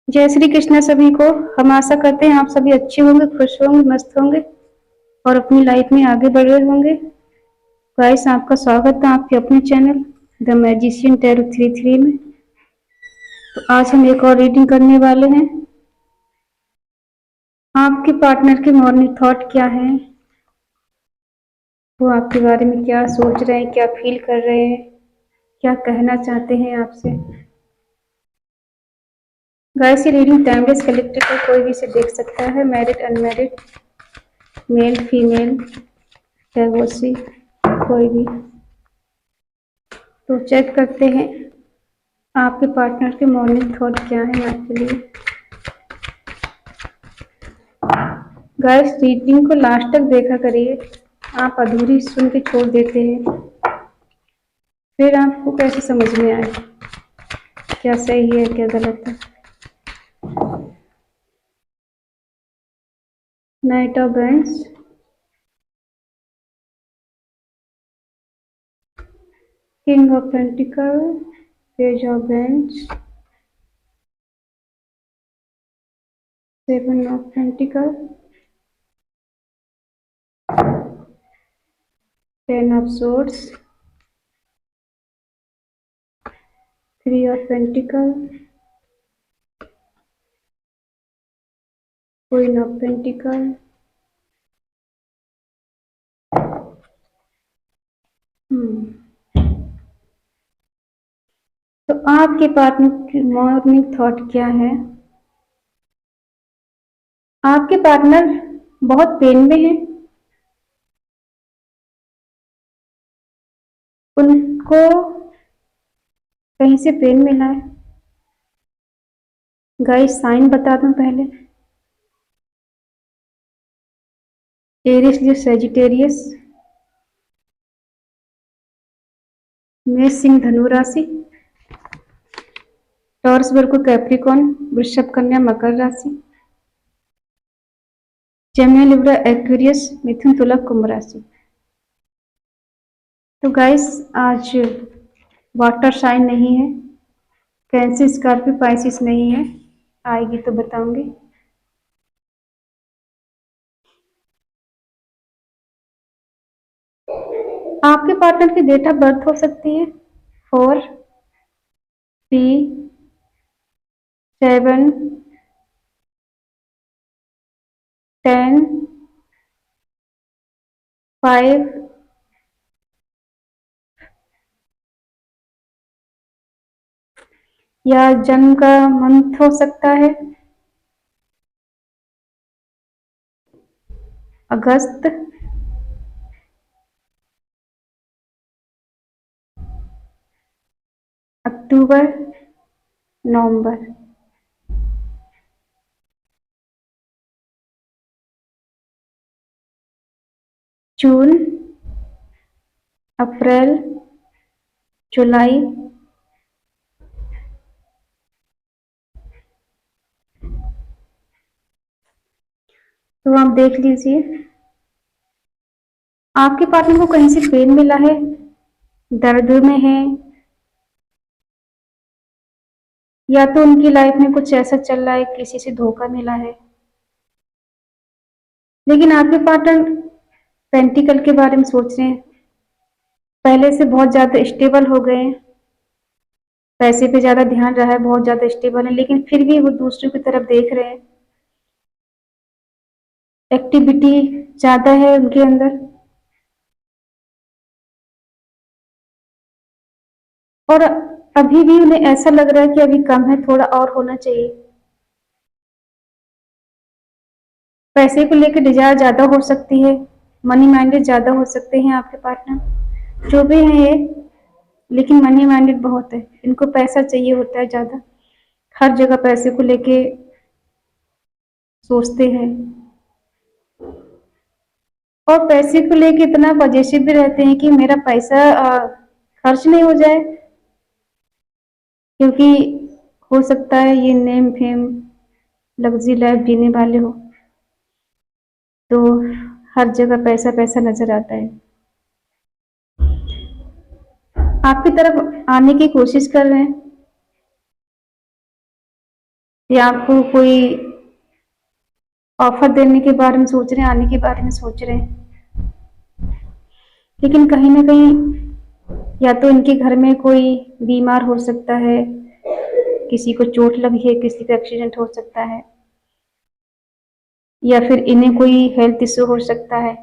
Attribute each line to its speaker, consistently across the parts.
Speaker 1: जय श्री कृष्ण सभी को। हम आशा करते हैं आप सभी अच्छे होंगे, खुश होंगे, मस्त होंगे और अपनी लाइफ में आगे बढ़ रहे होंगे। गाइस, आपका स्वागत है आपके अपने चैनल द मैजिशियन टैरो 33 में। तो आज हम एक और रीडिंग करने वाले हैं। आपके पार्टनर के मॉर्निंग थॉट क्या है, वो आपके बारे में क्या सोच रहे हैं, क्या फील कर रहे हैं, क्या कहना चाहते हैं आपसे। गाइस, ये रीडिंग टाइमलेस कलेक्टेड है, कोई भी इसे देख सकता है, married unmarried, male female, divorcee, कोई भी। तो चेक करते हैं आपके पार्टनर के मॉर्निंग थॉट क्या है आपके लिए। गाइस, रीडिंग को लास्ट तक देखा करिए, आप अधूरी सुन के छोड़ देते हैं, फिर आपको कैसे समझ में आए क्या सही है क्या गलत है। Night of bands, king of pentacle, page of bands, seven of pentacle, ten of swords, three of pentacle, queen of pentacle. तो आपके पार्टनर की मॉर्निंग थॉट क्या है। आपके पार्टनर बहुत पेन में है, उनको कहीं से पेन मिला है। गाइस, साइन बता दूं पहले, एरिस जो सेजिटेरियस, मेष सिंह धनु राशि, टॉरस वर्गो कैप्रिकॉन, वृषभ कन्या मकर राशि, जेमिनी लिब्रा एक्वेरियस, मिथुन तुला कुंभ राशि। तो गाइस, आज वाटर साइन नहीं है, कैंसर स्कॉर्पियो पाइसिस नहीं है, आएगी तो बताऊंगी। आपके पार्टनर की डेट ऑफ बर्थ हो सकती है 4, 3, 7, 10, 5 या जन्म का मंथ हो सकता है अगस्त, अक्टूबर, नवंबर। जून, अप्रैल, जुलाई, तो आप देख लीजिए आपके पार्टनर को कहीं से पेन मिला है, दर्द में है, या तो उनकी लाइफ में कुछ ऐसा चल रहा है, किसी से धोखा मिला है। लेकिन आपके पार्टनर पेंटिकल के बारे में सोच रहे हैं, पहले से बहुत ज्यादा स्टेबल हो गए हैं, पैसे पे ज्यादा ध्यान रहा है, बहुत ज्यादा स्टेबल है, लेकिन फिर भी वो दूसरों की तरफ देख रहे हैं, एक्टिविटी ज्यादा है उनके अंदर, और अभी भी उन्हें ऐसा लग रहा है कि अभी कम है, थोड़ा और होना चाहिए। पैसे को लेकर डिजायर ज्यादा हो सकती है, मनी माइंडेड ज्यादा हो सकते हैं आपके पार्टनर, जो भी है ये, लेकिन मनी माइंडेड बहुत है, इनको पैसा चाहिए होता है ज्यादा, हर जगह पैसे को लेके सोचते हैं, और पैसे को लेके इतना पजेसिव भी रहते हैं कि मेरा पैसा खर्च नहीं हो जाए, क्योंकि हो सकता है ये नेम फेम लग्जरी लाइफ जीने वाले हो, तो हर जगह पैसा पैसा नजर आता है। आपकी तरफ आने की कोशिश कर रहे हैं, या आपको कोई ऑफर देने के बारे में सोच रहे हैं, आने के बारे में सोच रहे हैं। लेकिन कहीं ना कहीं या तो इनके घर में कोई बीमार हो सकता है, किसी को चोट लगी है, किसी का एक्सीडेंट हो सकता है, या फिर इन्हें कोई हेल्थ इश्यू हो सकता है।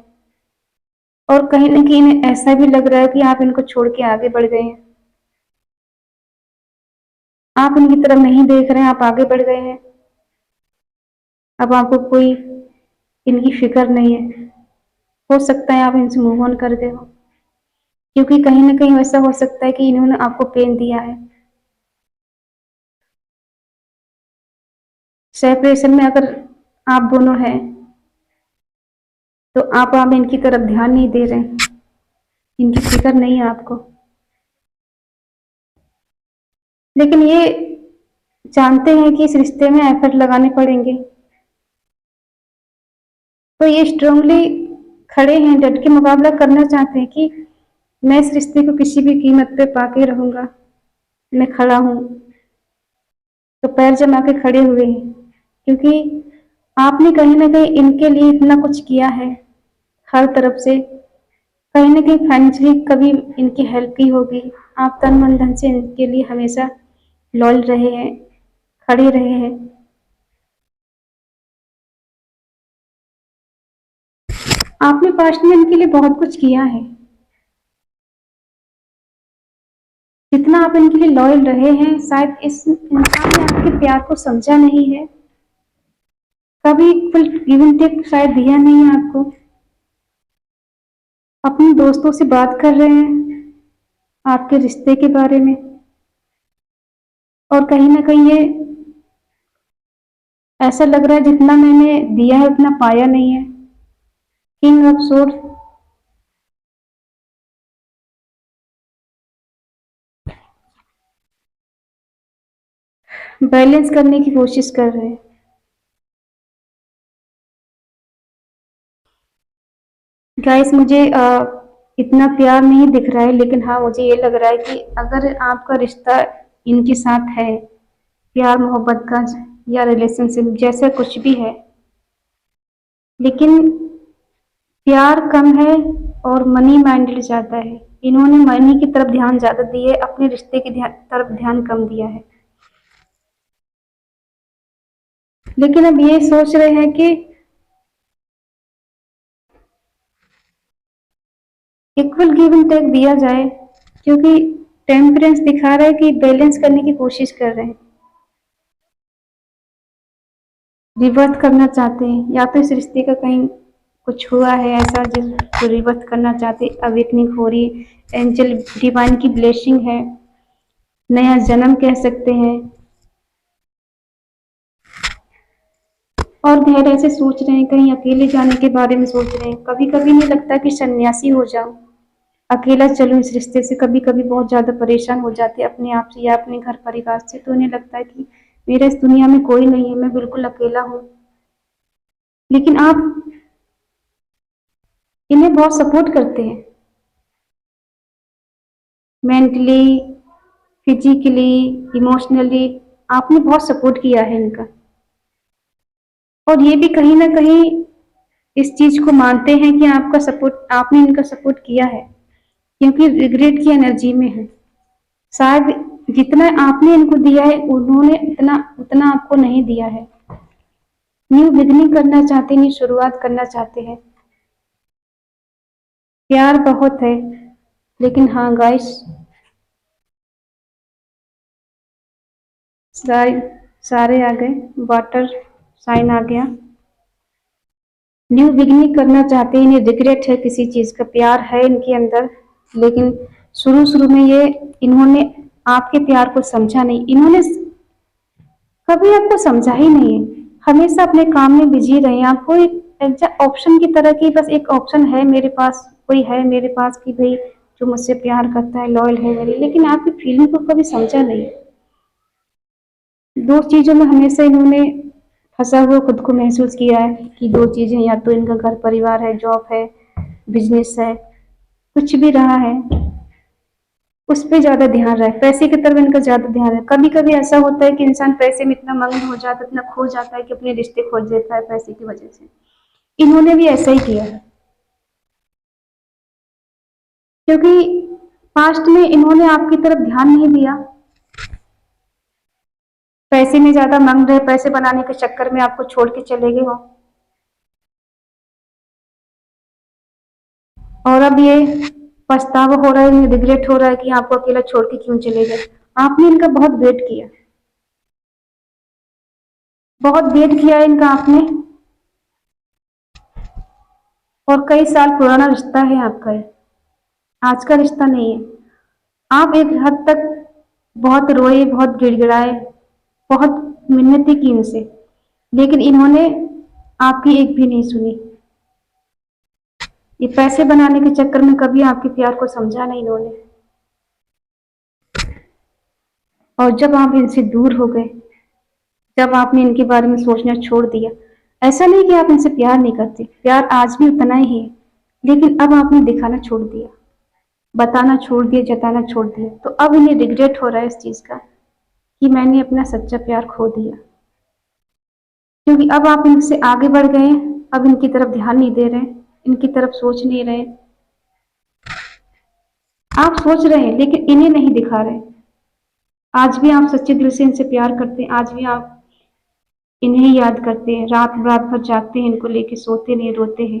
Speaker 1: और कहीं ना कहीं इन्हें ऐसा भी लग रहा है कि आप इनको छोड़ के आगे बढ़ गए हैं, आप इनकी तरफ नहीं देख रहे हैं, आप आगे बढ़ गए हैं। अब आपको कोई इनकी फिक्र नहीं है। हो सकता है आप इनसे मूव ऑन कर गए हो, क्योंकि कहीं ना कहीं ऐसा हो सकता है कि इन्होंने आपको पेन दिया है। सेपरेशन में अगर आप दोनों हैं तो आप इनकी तरफ ध्यान नहीं दे रहे हैं, इनकी फिक्र नहीं है आपको। लेकिन ये जानते हैं कि इस रिश्ते में एफर्ट लगाने पड़ेंगे, तो ये स्ट्रांगली खड़े हैं, डट के मुकाबला करना चाहते हैं कि मैं इस रिश्ते को किसी भी कीमत पे पाके रहूंगा, मैं खड़ा हूं। तो पैर जमा के खड़े हुए हैं, क्योंकि आपने कहीं ना कहीं इनके लिए इतना कुछ किया है हर तरफ से। कहीं ना कहीं फाइनेंशियली कभी इनकी हेल्प की होगी, आप तन मन धन से इनके लिए हमेशा लॉयल रहे हैं, खड़े रहे हैं। आपने पास्ट में इनके लिए बहुत कुछ किया है, जितना आप इनके लिए लॉयल रहे हैं, शायद इस इंसान ने आपके प्यार को समझा नहीं है, कभी फुल गिव एंड टेक शायद दिया नहीं है आपको। अपने दोस्तों से बात कर रहे हैं आपके रिश्ते के बारे में, और कहीं ना कहीं ये ऐसा लग रहा है जितना मैंने दिया है उतना पाया नहीं है। किंग ऑफ सोर्स, बैलेंस करने की कोशिश कर रहे हैं। गाइस मुझे इतना प्यार नहीं दिख रहा है, लेकिन हाँ मुझे ये लग रहा है कि अगर आपका रिश्ता इनके साथ है, प्यार मोहब्बत का या रिलेशनशिप जैसा कुछ भी है, लेकिन प्यार कम है और मनी माइंडेड ज्यादा है। इन्होंने मनी की तरफ ध्यान ज्यादा दिए, अपने रिश्ते की तरफ ध्यान कम दिया है। लेकिन अब ये सोच रहे हैं कि इक्वल गिव एंड टेक दिया जाए, क्योंकि टेम्परेंस दिखा रहा है कि बैलेंस करने की कोशिश कर रहे हैं, रिवर्थ करना चाहते हैं। या तो इस रिश्ते का कहीं कुछ हुआ है ऐसा जिसको रिवर्थ करना चाहते, अवेकनिंग हो रही, एंजल डिवाइन की ब्लेसिंग है, नया जन्म कह सकते हैं। और गहराई से सोच रहे हैं, कहीं अकेले जाने के बारे में सोच रहे हैं। कभी कभी नहीं लगता कि सन्यासी हो जाऊं, अकेला चलूं इस रिश्ते से। कभी कभी बहुत ज्यादा परेशान हो जाते हैं अपने आप से या अपने घर परिवार से, तो उन्हें लगता है कि मेरे इस दुनिया में कोई नहीं है, मैं बिल्कुल अकेला हूँ। लेकिन आप इन्हें बहुत सपोर्ट करते हैं, मेंटली, फिजिकली, इमोशनली। आपने बहुत सपोर्ट किया है इनका, और ये भी कहीं ना कहीं इस चीज को मानते हैं कि आपका सपोर्ट, आपने इनका सपोर्ट किया है, क्योंकि रिग्रेट की एनर्जी में है। शायद जितना आपने इनको दिया है उन्होंने उतना उतना आपको नहीं दिया है। न्यू बिगनिंग करना चाहते हैं, न्यू शुरुआत करना चाहते हैं। प्यार बहुत है, लेकिन हाँ गाइस, सारे सारे आ गए, वाटर साइन आ गया। न्यू बिगनिंग करना चाहते हैं, इन्हें रिग्रेट है किसी चीज का, प्यार है इनके अंदर, लेकिन शुरू शुरू में ये इन्होंने आपके प्यार को समझा नहीं, इन्होंने कभी आपको समझा ही नहीं है। हमेशा अपने काम में बिजी रहे, आपको एक ऑप्शन की तरह की, बस एक ऑप्शन है मेरे पास, कोई है मेरे पास कि भाई जो मुझसे प्यार करता है, लॉयल है मेरी, लेकिन आपकी फीलिंग को कभी समझा नहीं। दो चीजों में हमेशा इन्होंने फंसा हुआ खुद को महसूस किया है कि दो चीजें, या तो इनका घर परिवार है, जॉब है, बिजनेस है, कुछ भी रहा है, उस पे ज्यादा ध्यान रहे, पैसे की तरफ इनका ज्यादा ध्यान है। कभी कभी ऐसा होता है कि इंसान पैसे में इतना मग्न हो जाता है, इतना खो जाता है कि अपने रिश्ते खो देता है पैसे की वजह से। इन्होंने भी ऐसा ही किया है, क्योंकि पास्ट में इन्होंने आपकी तरफ ध्यान नहीं दिया, पैसे में ज्यादा मग्न रहे, पैसे बनाने के चक्कर में आपको छोड़ के चले गए हो। और अब ये पछतावा हो रहा है, रिग्रेट हो रहा है कि आपको अकेला छोड़ के क्यों चले गए। आपने इनका बहुत वेट किया, बहुत वेट किया है इनका आपने, और कई साल पुराना रिश्ता है आपका ये, आज का रिश्ता नहीं है। आप एक हद तक बहुत रोए, बहुत गिड़गिड़ाए, बहुत मिन्नतें की इनसे, लेकिन इन्होंने आपकी एक भी नहीं सुनी। ये पैसे बनाने के चक्कर में कभी आपके प्यार को समझा नहीं इन्होंने। और जब आप इनसे दूर हो गए, जब आपने इनके बारे में सोचना छोड़ दिया, ऐसा नहीं कि आप इनसे प्यार नहीं करते, प्यार आज भी उतना ही है, लेकिन अब आपने दिखाना छोड़ दिया, बताना छोड़ दिया, जताना छोड़ दिया। तो अब इन्हें रिग्रेट हो रहा है इस चीज का कि मैंने अपना सच्चा प्यार खो दिया, क्योंकि अब आप इनसे आगे बढ़ गए हैं, अब इनकी तरफ ध्यान नहीं दे रहे, इनकी तरफ सोच नहीं रहे। आप सोच रहे हैं लेकिन इन्हें नहीं दिखा रहे। आज भी आप सच्चे दिल से इनसे प्यार करते हैं, आज भी आप इन्हें याद करते हैं, रात रात भर जागते हैं, इनको लेके सोते नहीं, रोते हैं।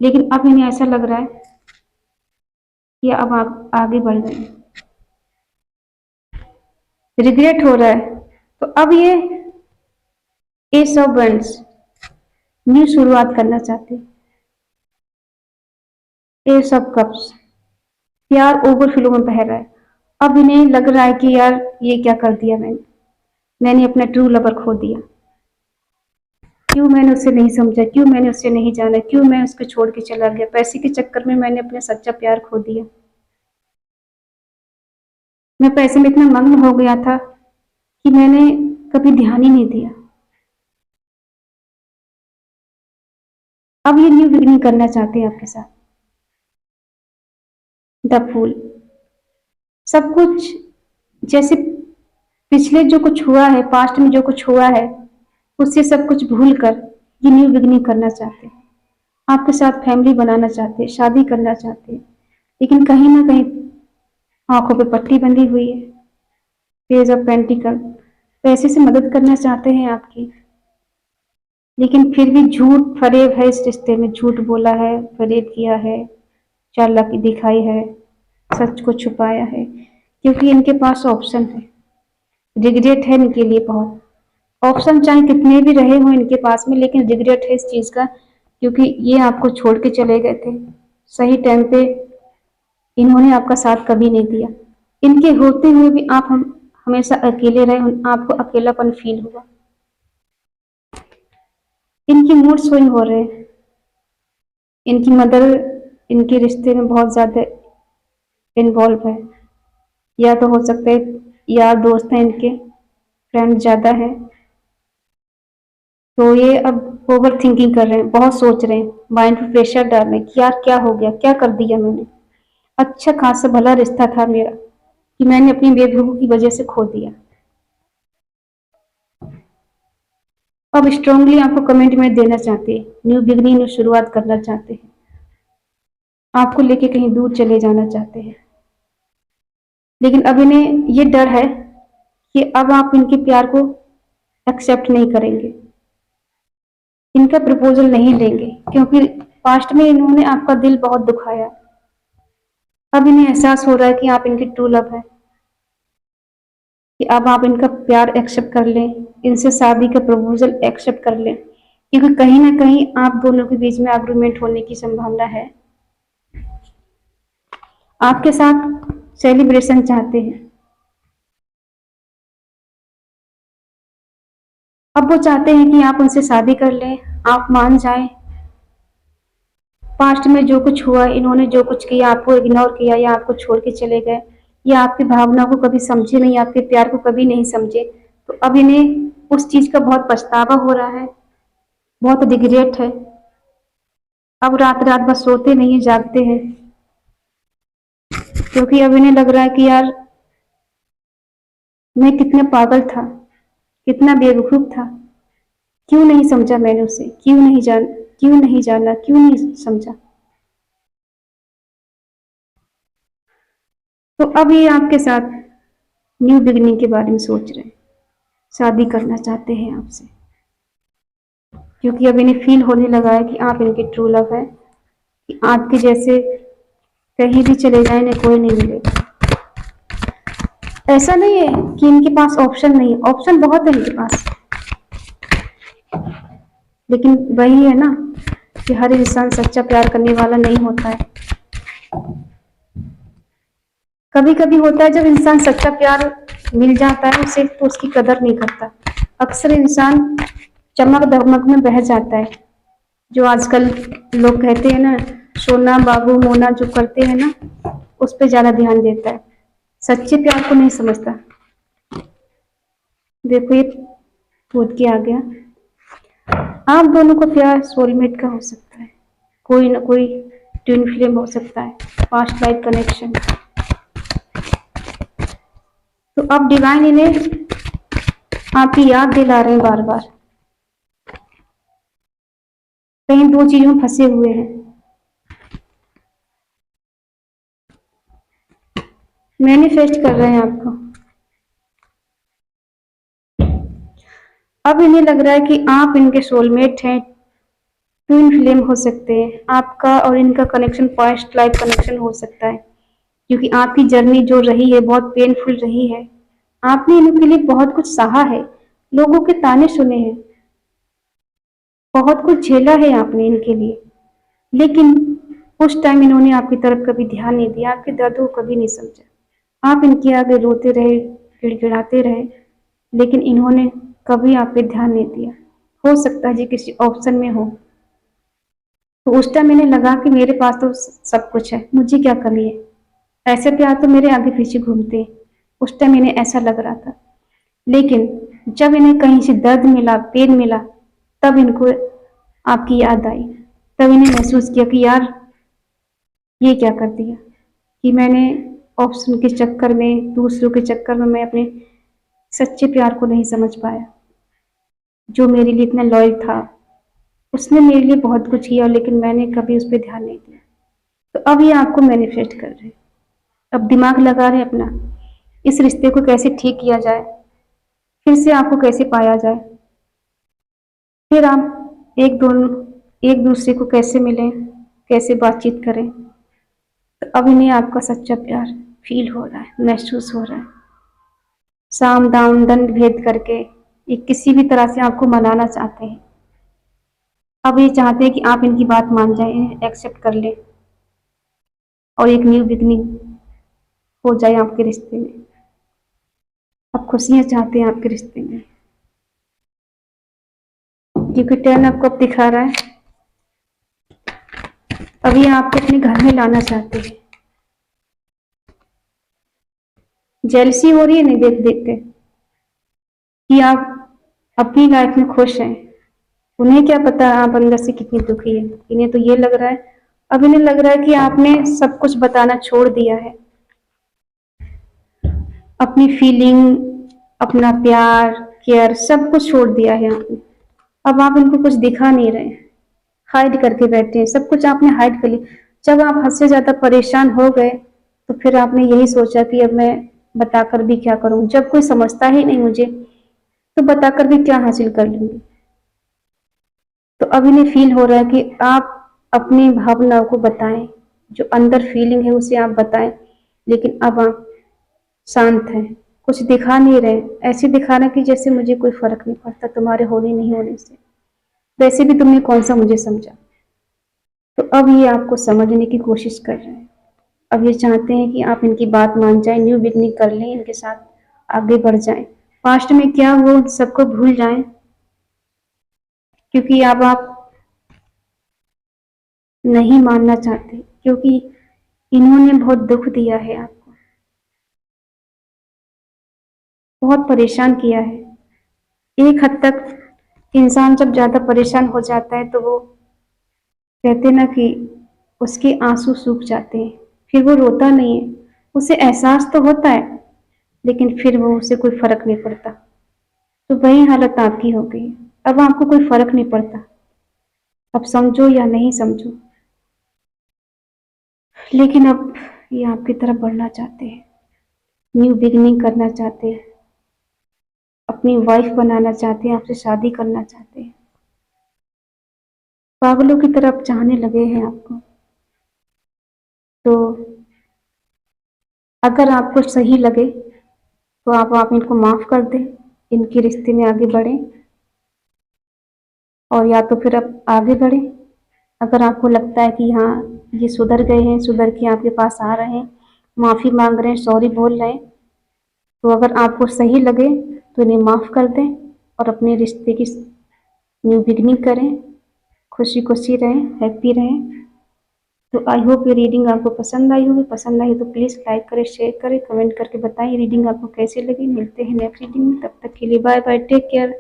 Speaker 1: लेकिन अब इन्हें ऐसा लग रहा है कि अब आप आगे बढ़ गए, रिग्रेट हो रहा है। तो अब ये एस ऑफ वंड्स न्यू शुरुआत करना चाहते हैं। एस ऑफ कप्स, प्यार ओवरफ्लो में बह रहा है। अब इन्हें लग रहा है कि यार ये क्या कर दिया मैंने अपना ट्रू लवर खो दिया। क्यों मैंने उसे नहीं समझा, क्यों मैंने उसे नहीं जाना, क्यों मैं उसको छोड़ के चला गया, पैसे के चक्कर में मैंने अपना सच्चा प्यार खो दिया। मैं पैसे में इतना मग्न हो गया था कि मैंने कभी ध्यान ही नहीं दिया। अब ये न्यू बिगिनिंग करना चाहते हैं आपके साथ। द फूल, सब कुछ जैसे पिछले जो कुछ हुआ है, पास्ट में जो कुछ हुआ है, उससे सब कुछ भूल कर ये न्यू बिगिनिंग करना चाहते हैं। आपके साथ फैमिली बनाना चाहते हैं, शादी करना चाहते हैं, लेकिन कहीं ना कहीं आंखों पे पट्टी बंधी हुई है। पेज ऑफ पेंटिकल, पैसे से मदद करना चाहते हैं आपकी, लेकिन फिर भी झूठ फरेब है इस रिश्ते में, झूठ बोला है, फरेब किया है, चालाकी दिखाई है, सच को छुपाया है, क्योंकि इनके पास ऑप्शन है। रिग्रेट है इनके लिए बहुत, ऑप्शन चाहे कितने भी रहे हो इनके पास में, लेकिन रिग्रेट है इस चीज का, क्योंकि ये आपको छोड़ के चले गए थे सही टाइम पे। इन्होंने आपका साथ कभी नहीं दिया, इनके होते हुए भी आप हमेशा अकेले रहे, आपको अकेलापन फील हुआ। इनकी मूड स्विंग हो रहे हैं, इनकी मदर इनके रिश्ते में बहुत ज्यादा इन्वॉल्व है, या तो हो सकता है यार दोस्त हैं इनके, फ्रेंड ज्यादा है। तो ये अब ओवर थिंकिंग कर रहे हैं, बहुत सोच रहे हैं, माइंड पे प्रेशर डाल रहे हैं कि यार क्या हो गया, क्या कर दिया मैंने, अच्छा खासा भला रिश्ता था मेरा कि मैंने अपनी बेवकूफी की वजह से खो दिया। अब स्ट्रांगली आपको कमेंट में देना चाहते हैं, न्यू बिगनिंग, न्यू शुरुआत करना चाहते हैं, आपको लेके कहीं दूर चले जाना चाहते हैं। लेकिन अब इन्हें ये डर है कि अब आप इनके प्यार को एक्सेप्ट नहीं करेंगे, इनका प्रपोजल नहीं लेंगे, क्योंकि पास्ट में इन्होंने आपका दिल बहुत दुखाया। अब इन्हें एहसास हो रहा है कि आप इनके ट्रू लव है, कि अब आप इनका प्यार एक्सेप्ट कर लें, इनसे शादी का प्रपोजल एक्सेप्ट कर लें, क्योंकि कहीं ना कहीं आप दोनों के बीच में एग्रीमेंट होने की संभावना है। आपके साथ सेलिब्रेशन चाहते हैं। अब वो चाहते हैं कि आप उनसे शादी कर लें, आप मान जाएं। पास्ट में जो कुछ हुआ, इन्होंने जो कुछ किया, आपको इग्नोर किया या आपको छोड़ के चले गए, या आपकी भावना को कभी समझे नहीं, आपके प्यार को कभी नहीं समझे, तो अब इन्हें उस चीज का बहुत पछतावा हो रहा है, बहुत रिग्रेट है। अब रात रात बस सोते नहीं, जागते हैं, क्योंकि अब इन्हें लग रहा है कि यार मैं कितना पागल था, कितना बेवकूफ था, क्यों नहीं समझा मैंने उसे, क्यों नहीं जाना, क्यों नहीं समझा। तो अब ये आपके साथ न्यू बिगनिंग के बारे में सोच रहे हैं, शादी करना चाहते हैं आपसे, क्योंकि अब इन्हें फील होने लगा है कि आप इनके ट्रू लव है, कि आपके जैसे कहीं भी चले जाए इन्हें कोई नहीं मिलेगा। ऐसा नहीं है कि इनके पास ऑप्शन नहीं है, ऑप्शन बहुत है इनके पास, लेकिन वही है ना कि हर इंसान सच्चा प्यार करने वाला नहीं होता है। कभी कभी होता है जब इंसान सच्चा प्यार मिल जाता है उसे, तो उसकी कदर नहीं करता। अक्सर इंसान चमक दमक में बह जाता है, जो आजकल लोग कहते हैं ना, सोना बाबू मोना जो करते हैं ना, उस पर ज्यादा ध्यान देता है, सच्चे प्यार को नहीं समझता। देखो ये कूद के आ गया। आप दोनों को प्यार सोलमेट का हो सकता है, कोई ना कोई ट्विन फ्लेम हो सकता है, पास्ट लाइफ कनेक्शन। तो अब डिवाइन इन्हें आपकी याद दिला रहे हैं बार बार, कहीं दो चीजों में फंसे हुए हैं। मैनिफेस्ट कर रहे हैं आपको। अब इन्हें लग रहा है कि आप इनके सोलमेट हैं, ट्विन फ्लेम हो सकते हैं, आपका और इनका कनेक्शन पास्ट लाइफ कनेक्शन हो सकता है, क्योंकि आपकी जर्नी जो रही है बहुत पेनफुल रही है। आपने इनके लिए बहुत कुछ सहा है, लोगों के ताने सुने हैं, बहुत कुछ झेला है आपने इनके लिए, लेकिन उस टाइम इन्होंने आपकी तरफ कभी ध्यान नहीं दिया, आपके दर्द को कभी नहीं समझा। आप इनके आगे रोते रहे, गिड़गिड़ाते रहे, लेकिन इन्होंने कभी आप पे ध्यान नहीं दिया। हो सकता है जी किसी ऑप्शन में हो, तो उस टाइम इन्हें लगा कि मेरे पास तो सब कुछ है, मुझे क्या कमी है, ऐसे प्यार तो मेरे आगे पीछे घूमते हैं। उस टाइम इन्हें ऐसा लग रहा था, लेकिन जब इन्हें कहीं से दर्द मिला, पेन मिला, तब इनको आपकी याद आई, तब इन्हें महसूस किया कि यार ये क्या कर दिया, कि मैंने ऑप्शन के चक्कर में, दूसरों के चक्कर में मैं अपने सच्चे प्यार को नहीं समझ पाया, जो मेरे लिए इतना लॉयल था। उसने मेरे लिए बहुत कुछ किया, लेकिन मैंने कभी उस पर ध्यान नहीं दिया। तो अब ये आपको मैनिफेस्ट कर रहे हैं, अब दिमाग लगा रहे हैं अपना, इस रिश्ते को कैसे ठीक किया जाए, फिर से आपको कैसे पाया जाए, फिर आप एक दूसरे को कैसे मिलें, कैसे बातचीत करें। तो अब इन्हें आपका सच्चा प्यार फील हो रहा है, महसूस हो रहा है। साम दाम दंड भेद करके ये किसी भी तरह से आपको मनाना चाहते हैं। अब ये चाहते हैं कि आप इनकी बात मान जाएं, एक्सेप्ट कर लें, और एक न्यू बिगनिंग हो जाए आपके रिश्ते में। अब खुशियां चाहते हैं आपके रिश्ते में, क्योंकि 10 ऑफ कप दिखा रहा है। अब ये आपको अपने घर में लाना चाहते हैं। जेलसी हो रही है नहीं देख देख के कि आप अपनी लाइफ में खुश हैं, उन्हें क्या पता आप अंदर से कितनी दुखी है। इन्हें तो ये लग रहा है, अब इन्हें लग रहा है कि आपने सब कुछ बताना छोड़ दिया है, अपनी फीलिंग, अपना प्यार, केयर सब कुछ छोड़ दिया है आपने। अब आप इनको कुछ दिखा नहीं रहे, हाइड करके बैठे हैं, सब कुछ आपने हाइड कर लिया। जब आप हद से ज्यादा परेशान हो गए, तो फिर आपने यही सोचा कि अब मैं बताकर भी क्या करूं, जब कोई समझता ही नहीं मुझे, तो बताकर भी क्या हासिल कर लूंगी। तो अब इन्हें फील हो रहा है कि आप अपनी भावनाओं को बताएं, जो अंदर फीलिंग है उसे आप बताएं, लेकिन अब आप शांत हैं, कुछ दिखा नहीं रहे, ऐसे दिखा रहे कि जैसे मुझे कोई फर्क नहीं पड़ता तुम्हारे होने नहीं होने से, वैसे भी तुमने कौन सा मुझे समझा। तो अब ये आपको समझने की कोशिश कर रहे हैं, अब ये चाहते हैं कि आप इनकी बात मान जाएं, न्यू बिगनिंग कर लें, इनके साथ आगे बढ़ जाएं, पास्ट में क्या हुआ सबको भूल जाएं, क्योंकि अब आप नहीं मानना चाहते, क्योंकि इन्होंने बहुत दुख दिया है आपको, बहुत परेशान किया है। एक हद तक इंसान जब ज्यादा परेशान हो जाता है, तो वो कहते ना कि उसके आंसू सूख जाते हैं, फिर वो रोता नहीं है, उसे एहसास तो होता है, लेकिन फिर वो उसे कोई फ़र्क नहीं पड़ता। तो वही हालत आपकी हो गई है। अब आपको कोई फ़र्क नहीं पड़ता, अब समझो या नहीं समझो। लेकिन अब ये आपकी तरफ बढ़ना चाहते हैं, न्यू बिगिनिंग करना चाहते हैं, अपनी वाइफ बनाना चाहते हैं, आपसे शादी करना चाहते हैं। पागलों की तरह अब चाहने लगे हैं आपको। तो अगर आपको सही लगे तो आप इनको माफ़ कर दें, इनके रिश्ते में आगे बढ़ें, और या तो फिर आप आगे बढ़ें। अगर आपको लगता है कि हाँ, ये सुधर गए हैं, सुधर के आपके पास आ रहे हैं, माफ़ी मांग रहे हैं, सॉरी बोल रहे हैं, तो अगर आपको सही लगे तो इन्हें माफ़ कर दें और अपने रिश्ते की न्यू बिगिनिंग करें, खुशी खुशी रहें, हैप्पी रहें। तो आई होप ये रीडिंग आपको पसंद आई होगी। पसंद आई तो प्लीज़ लाइक करें, शेयर करें, कमेंट करके बताएं रीडिंग आपको कैसी लगी। मिलते हैं नेक्स्ट रीडिंग में, तब तक के लिए बाय बाय, टेक केयर।